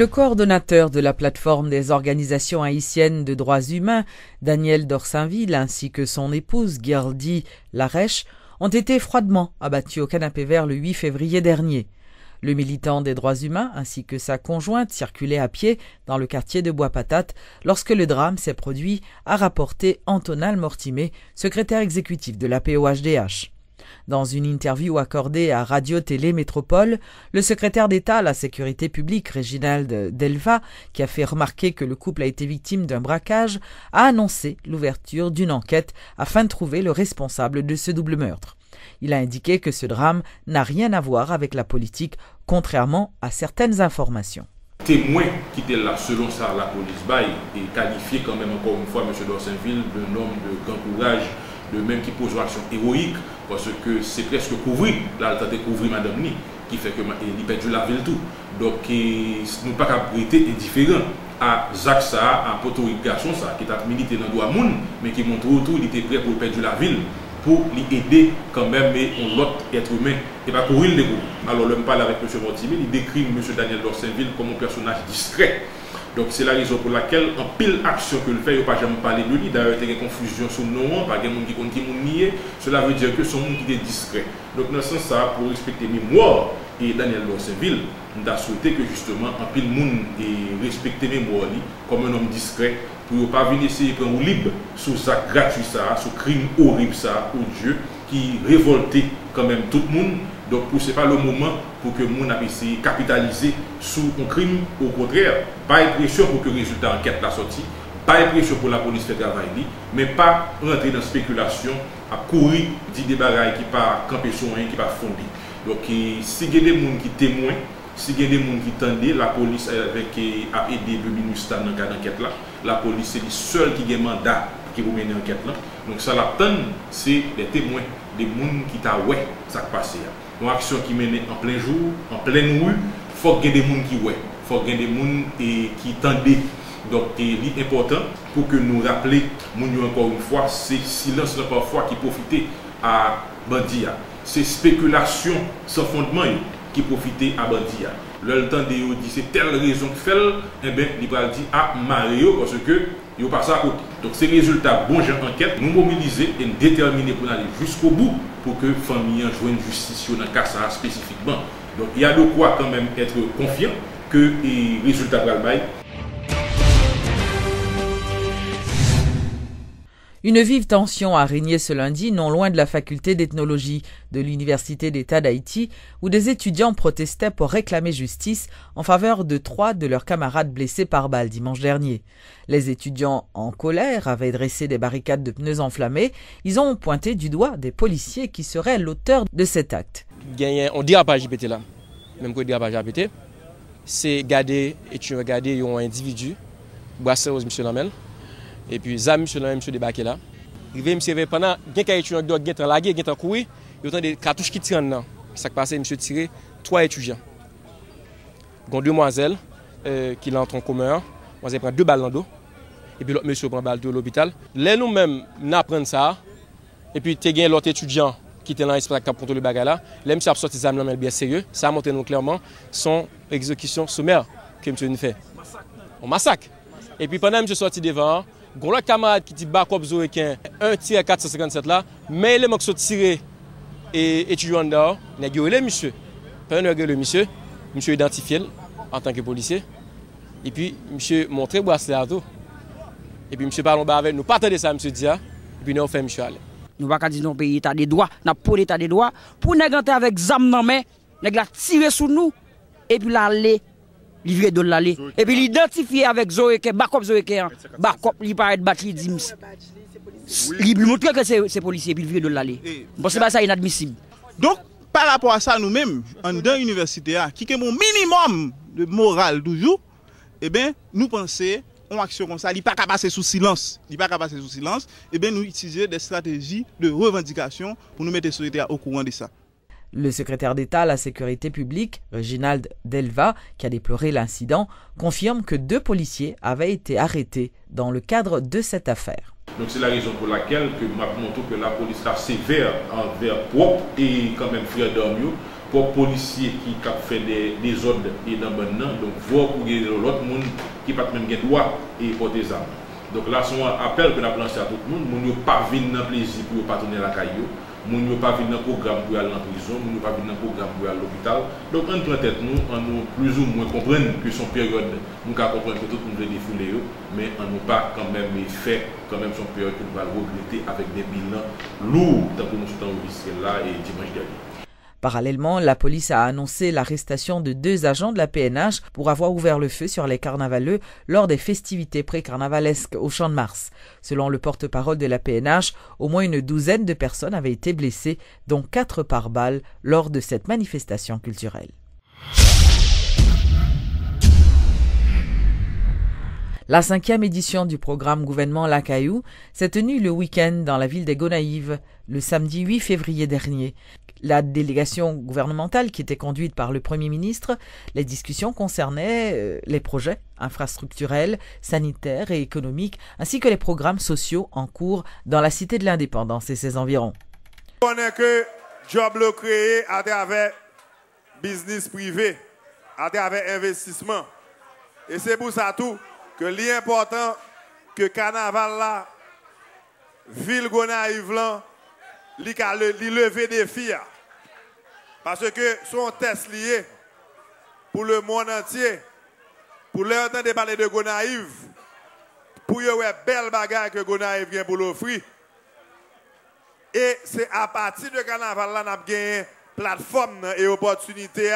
Le coordonnateur de la plateforme des organisations haïtiennes de droits humains, Daniel Dorsainville, ainsi que son épouse, Gyraldie Larèche, ont été froidement abattus au canapé vert le 8 février dernier. Le militant des droits humains ainsi que sa conjointe circulaient à pied dans le quartier de Bois-Patate lorsque le drame s'est produit, a rapporté Antonal Mortimé, secrétaire exécutif de la POHDH. Dans une interview accordée à Radio-Télé Métropole, le secrétaire d'État à la sécurité publique, Réginald Delva, qui a fait remarquer que le couple a été victime d'un braquage, a annoncé l'ouverture d'une enquête afin de trouver le responsable de ce double meurtre. Il a indiqué que ce drame n'a rien à voir avec la politique, contrairement à certaines informations. Témoin qui était là, selon ça, la police bail, est qualifié quand même encore une fois, M. Dorsainville, d'un homme de grand courage, de même qui pose une action héroïque, parce que c'est presque couvrir, là, il a découvert Madame Ni, qui fait qu'il perdu la ville tout. Donc, nous ne pouvons pas être indifférents à Jacques Sa, à Poto Garçon, qui a milité dans le droit monde, mais qui montre autour, il était prêt pour perdre la ville, pour l'aider quand même l'autre être humain et pas courir le groupe. Alors, je parle avec M. Mortimé, il décrit M. Daniel Dorsainville comme un personnage discret. Donc, c'est la raison pour laquelle, en pile action que le fait, il ne pas jamais parler de lui. D'ailleurs, il y a une confusion sur le nom, pas de monde qui compte nier. Cela veut dire que son monde qui est discret. Donc, dans ce sens, ça, pour respecter mémoire et Daniel Dorsainville, on a souhaité que justement, en pile monde et respecter mémoire comme un homme discret, pour ne pas venir essayer de prendre libre sur ça gratuit, ça, sur crime horrible, ça, au Dieu, qui révoltait quand même tout le monde. Donc, ce n'est pas le moment pour que le monde ait essayé de capitaliser sur un crime. Au contraire, pas de pression pour que le résultat de l'enquête soit sorti, pas de pression pour la police faire travail, mais pas rentrer dans la spéculation, à courir des bagailles qui ne pas camper sur rien, qui ne pas fonder. Donc, si il y a des gens qui témoignent, si il y a des gens qui tendent, la police a aidé le ministère dans le cas d'enquête là. La police, c'est le seul qui a un mandat qui vous mène l'enquête là. Donc, ça l'attend, c'est des témoins, des gens qui t'a ouais, ça qui passe. Une action qui mène en plein jour, en pleine rue, il faut qu'il y ait des gens qui ouais, il faut qu'il y ait des gens qui tendent. Donc, c'est important pour que nous rappelions, encore une fois, c'est silence parfois qui profite à Bandia. C'est spéculation sans fondement qui profite à Bandia. Le temps de dire c'est telle raison qu'il fait, eh bien, il va dire à Mario parce que il passe à côté. Donc, ces résultats, bon genre enquête, nous mobiliser et nous déterminer pour aller jusqu'au bout pour que les familles jouent une justice dans le cas ça spécifiquement. Donc, il y a de quoi quand même être confiant que les résultats vont le. Une vive tension a régné ce lundi non loin de la faculté d'ethnologie de l'Université d'État d'Haïti où des étudiants protestaient pour réclamer justice en faveur de 3 de leurs camarades blessés par balle dimanche dernier. Les étudiants en colère avaient dressé des barricades de pneus enflammés. Ils ont pointé du doigt des policiers qui seraient l'auteur de cet acte. On dit à pas JPT là, même qu'on dit à pas JPT, c'est garder un individu, brasser aux monsieur Lamel. Et puis, ça, monsieur débarqué là. Il vient me pendant quelques étudiants qui ont lagué, qui ont couru, il y a des cartouches qui tirent dedans. Ça qui passe, monsieur tiré 3 étudiants. Il y a 2 demoiselles qui entrent en commun. Moi, prend 2 balles dans le dos. Et puis, l'autre monsieur prend balle de l'hôpital. Là, nous-mêmes, nous apprenons ça. Et puis, il y a l'autre étudiant qui était dans l'espace qui a contrôlé le bagage là. Là, monsieur a sorti des armes bien sérieux. Ça a montré nous clairement son exécution sommaire que monsieur nous fait. On massacre. Et puis, pendant que monsieur sorti devant, le camarade qui dit Bakop Zoéquin, un tir 457 là, mais les gens qui sont tirés et étudiants dehors, il a gueulé monsieur. Pendant qu'il a gueulé monsieur identifié en tant que policier. Et puis, monsieur montré bracelet à tout. Et puis, monsieur parle avec nous, pas attendre ça, monsieur dit, et puis nous fait monsieur aller. Nous ne pouvons pas dire que notre pays a des droits, nous pour l'État des droits, pour nous entrer avec zam dans main, nous tirer sur nous, et puis l'aller. Livrer de l'aller. Et puis l'identifier avec Zoéke, Bakop Zoéke, Bakop, il paraît battre, il dit. Il lui montre que c'est policier, puis livrer de l'aller. Bon, c'est pas ça inadmissible. Donc, par rapport à ça, nous-mêmes, dans l'université, qui est mon minimum de morale toujours, eh bien, nous pensons une action comme ça, il n'est pas capable de passer sous silence. Il n'est pas capable de passer sous silence. Eh bien, nous utilisons des stratégies de revendication pour nous mettre les sociétés au courant de ça. Le secrétaire d'État à la sécurité publique, Réginald Delva, qui a déploré l'incident, confirme que 2 policiers avaient été arrêtés dans le cadre de cette affaire. Donc c'est la raison pour laquelle je montre que la police est sévère envers propre et quand même frère d'Ormio pour policiers qui fait des ordres et dans maintenant, donc voir pour l'autre monde qui pas même droit et porter des armes. Donc là, c'est un appel que nous avons lancé à tout le monde. Nous ne pas venir dans le plaisir pour pas tourner la caillou. Nous ne pas venir dans le programme pour aller en prison. Nous ne pas venir dans le programme pour aller à l'hôpital. Donc, en tête, nous plus ou moins comprendre que son période, nous avons compris que tout le monde veut défouler, mais on nous pas quand même fait quand même son période que nous allons regretter avec des bilans lourds, tant que nous sommes au là et dimanche dernier. Parallèlement, la police a annoncé l'arrestation de 2 agents de la PNH pour avoir ouvert le feu sur les carnavaleux lors des festivités pré-carnavalesques au Champ de Mars. Selon le porte-parole de la PNH, au moins une douzaine de personnes avaient été blessées, dont 4 par balle, lors de cette manifestation culturelle. La 5e édition du programme Gouvernement La Caillou s'est tenue le week-end dans la ville des Gonaïves, le samedi 8 février dernier. La délégation gouvernementale qui était conduite par le Premier ministre, les discussions concernaient les projets infrastructurels, sanitaires et économiques, ainsi que les programmes sociaux en cours dans la Cité de l'Indépendance et ses environs. On connaît que job le créé à travers business privé, à travers investissement. Et c'est pour ça tout que l'important que carnaval là, ville Gonaïve là, li lever des filles. Parce que son test lié pour le monde entier, pour leur entendre parler de Gonaïve, pour y avoir belle bagarre que Gonaïve vient pour l'offrir. Et c'est à partir de carnaval là, nous avons gagné plateforme et opportunité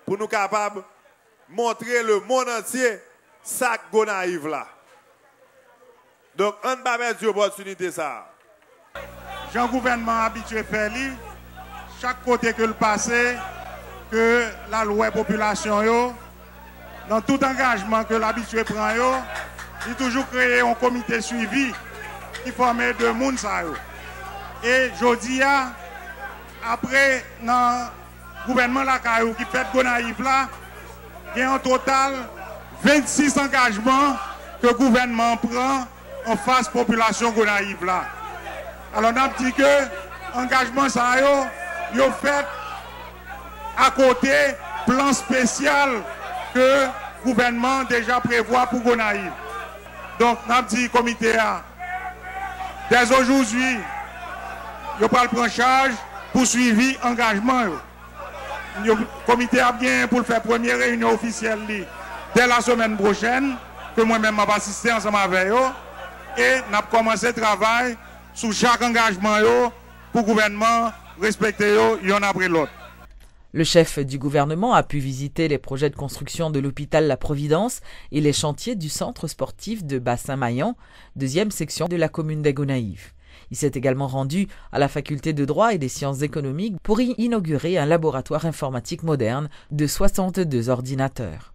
pour nous capables de montrer le monde entier ça Gonaïve là. Donc, on ne va pas mettre l'opportunité ça. Jean gouvernement habitué à faire chaque côté que le passé, que la loi population, yo, dans tout engagement que l'habitué prend, il toujours créé un comité suivi qui formait de monde. Et je dis, après, dans le gouvernement La Caillou qui fait Gonaïve là, il y a un total 26 engagements que le gouvernement prend en face de la population Gonaïve là. Alors, on a dit que l'engagement, ça y a fait à côté plan spécial que le gouvernement déjà prévoit pour Gonaïve. Donc, on a dit comité A, dès aujourd'hui, il va prendre charge pour suivi engagement. Le comité a bien pour faire première réunion officielle dès la semaine prochaine, que moi-même m'a assisté ensemble avec eux, et nous avons commencé le travail sous chaque engagement pour le gouvernement respecter l'un après l'autre. Le chef du gouvernement a pu visiter les projets de construction de l'hôpital La Providence et les chantiers du centre sportif de Bassin-Maillan, 2e section de la commune des Gonaïves. Il s'est également rendu à la faculté de droit et des sciences économiques pour y inaugurer un laboratoire informatique moderne de 62 ordinateurs.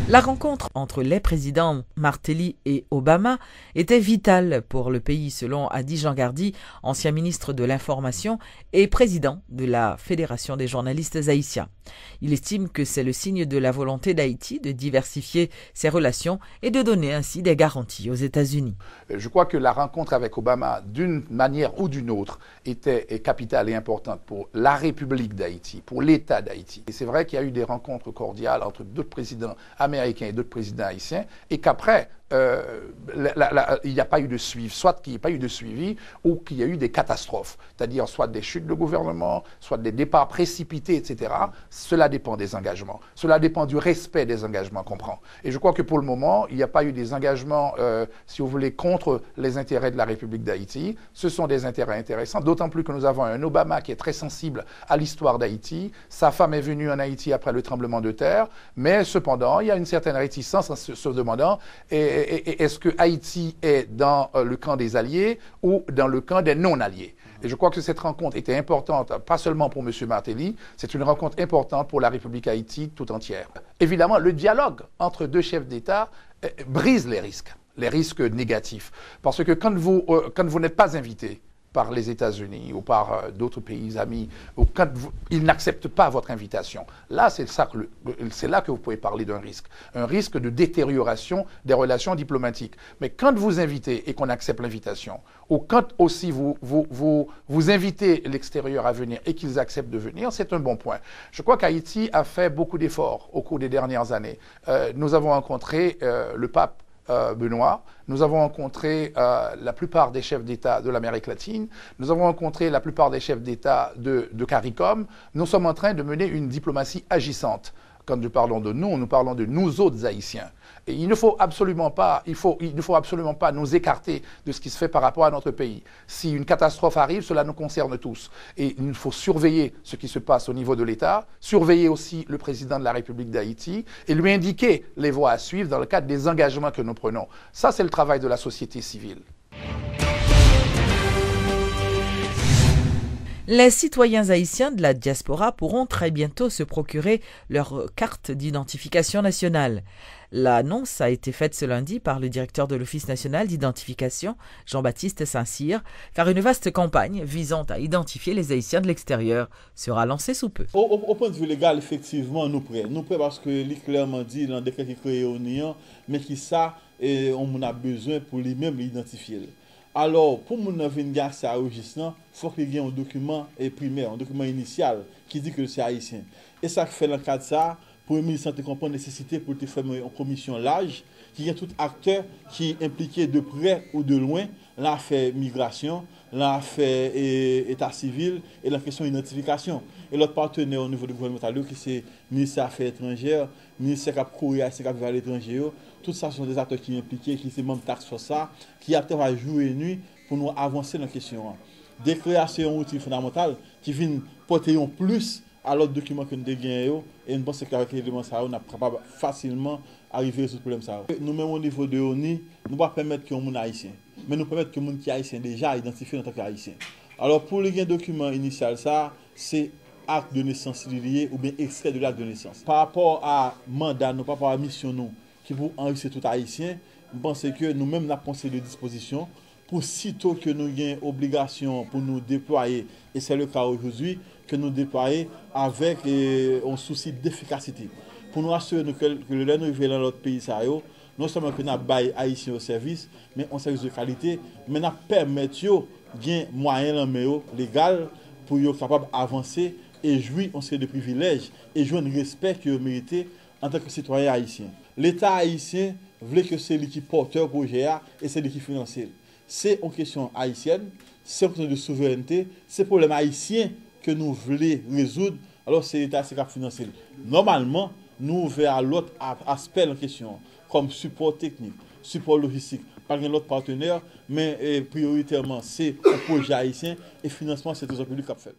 La rencontre entre les présidents Martelly et Obama était vitale pour le pays, selon Adi Jangardi, ancien ministre de l'Information et président de la Fédération des journalistes haïtiens. Il estime que c'est le signe de la volonté d'Haïti de diversifier ses relations et de donner ainsi des garanties aux États-Unis. Je crois que la rencontre avec Obama, d'une manière ou d'une autre, était capitale et importante pour la République d'Haïti, pour l'État d'Haïti. Et c'est vrai qu'il y a eu des rencontres cordiales entre d'autres présidents américains et d'autres présidents haïtiens, et qu'après, il n'y a pas eu de suivi, soit qu'il n'y ait pas eu de suivi ou qu'il y a eu des catastrophes, c'est-à-dire soit des chutes de gouvernement, soit des départs précipités, etc. Cela dépend des engagements. Cela dépend du respect des engagements qu'on prend. Et je crois que pour le moment, il n'y a pas eu des engagements, si vous voulez, contre les intérêts de la République d'Haïti. Ce sont des intérêts intéressants, d'autant plus que nous avons un Obama qui est très sensible à l'histoire d'Haïti. Sa femme est venue en Haïti après le tremblement de terre, mais cependant, il y a une certaine réticence en se demandant est-ce que Haïti est dans le camp des alliés ou dans le camp des non-alliés? Et je crois que cette rencontre était importante, pas seulement pour M. Martelly, c'est une rencontre importante pour la République Haïti tout entière. Évidemment, le dialogue entre deux chefs d'État brise les risques négatifs. Parce que quand vous n'êtes pas invité par les États-Unis ou par d'autres pays amis, ou quand ils n'acceptent pas votre invitation, là, c'est là que vous pouvez parler d'un risque de détérioration des relations diplomatiques. Mais quand vous invitez et qu'on accepte l'invitation, ou quand aussi vous invitez l'extérieur à venir et qu'ils acceptent de venir, c'est un bon point. Je crois qu'Haïti a fait beaucoup d'efforts au cours des dernières années. Nous avons rencontré le pape Benoît, nous avons rencontré la plupart des chefs d'État de l'Amérique latine, nous avons rencontré la plupart des chefs d'État de CARICOM. Nous sommes en train de mener une diplomatie agissante. Quand nous parlons de nous parlons de nous autres Haïtiens. Et il ne faut absolument pas nous écarter de ce qui se fait par rapport à notre pays. Si une catastrophe arrive, cela nous concerne tous. Et il faut surveiller ce qui se passe au niveau de l'État, surveiller aussi le président de la République d'Haïti et lui indiquer les voies à suivre dans le cadre des engagements que nous prenons. Ça, c'est le travail de la société civile. Les citoyens haïtiens de la diaspora pourront très bientôt se procurer leur carte d'identification nationale. L'annonce a été faite ce lundi par le directeur de l'Office national d'identification, Jean-Baptiste Saint-Cyr, car une vaste campagne visant à identifier les Haïtiens de l'extérieur sera lancée sous peu. Au point de vue légal, effectivement, nous prêts. Nous prêts parce que il clairement dit dans le décret qui crée l'Union, mais qui ça, on a besoin pour lui-même l'identifier. Alors, pour nous venir accès à registre, il faut qu'il y ait un document primaire, un document initial qui dit que c'est haïtien. Et ça fait dans le cadre de ça, pour le ministre de comprendre la nécessité pour te faire une commission large, qui est tout acteur qui est impliqué de près ou de loin, l'affaire migration, l'affaire état civil et la question d'identification. Et l'autre partenaire au niveau du gouvernement, qui c'est le ministère des Affaires étrangères, le ministère qui a couru à l'étranger, tout ça sont des acteurs qui sont impliqués, qui sont même taxes sur ça, qui a jour et nuit pour nous avancer dans la question. Des créations outils fondamentaux qui viennent porter en plus à l'autre document que nous avons et nous pensons qu'avec les éléments, nous sommes capables facilement d'arriver à ce problème. Nous-mêmes au niveau de l'ONU, nous ne pouvons pas permettre que les gens haïtiens, mais nous permettre que les gens qui sont haïtiens déjà identifiés en tant qu'haïtiens. Alors pour les documents initial, ça, c'est acte de naissance lié ou bien extrait de l'acte de naissance. Par rapport à mandat, par rapport à mission, nous, qui pour enregistrer tout haïtien, nous pensons que nous-mêmes avons pensé des dispositions pour sitôt que nous avons obligation pour nous déployer, et c'est le cas aujourd'hui, que nous déployer avec un souci d'efficacité. Pour nous assurer que le lait nous dans notre pays, non seulement que nous avons haïtien au service, mais un service de qualité, mais nous permettons de moyens légal pour être capable d'avancer et jouir en série de privilèges et jouir un respect que vous méritez en tant que citoyen haïtien. L'État haïtien veut que c'est lui qui porteur projet et c'est lui qui finance. C'est une question haïtienne, c'est une question de souveraineté, c'est un problème haïtien que nous voulons résoudre, alors c'est l'État qui finance. Normalement, nous vers l'autre aspect de la question, comme support technique, support logistique, par l'autre partenaire, mais prioritairement c'est un projet haïtien et financement c'est tout ce public qui a fait.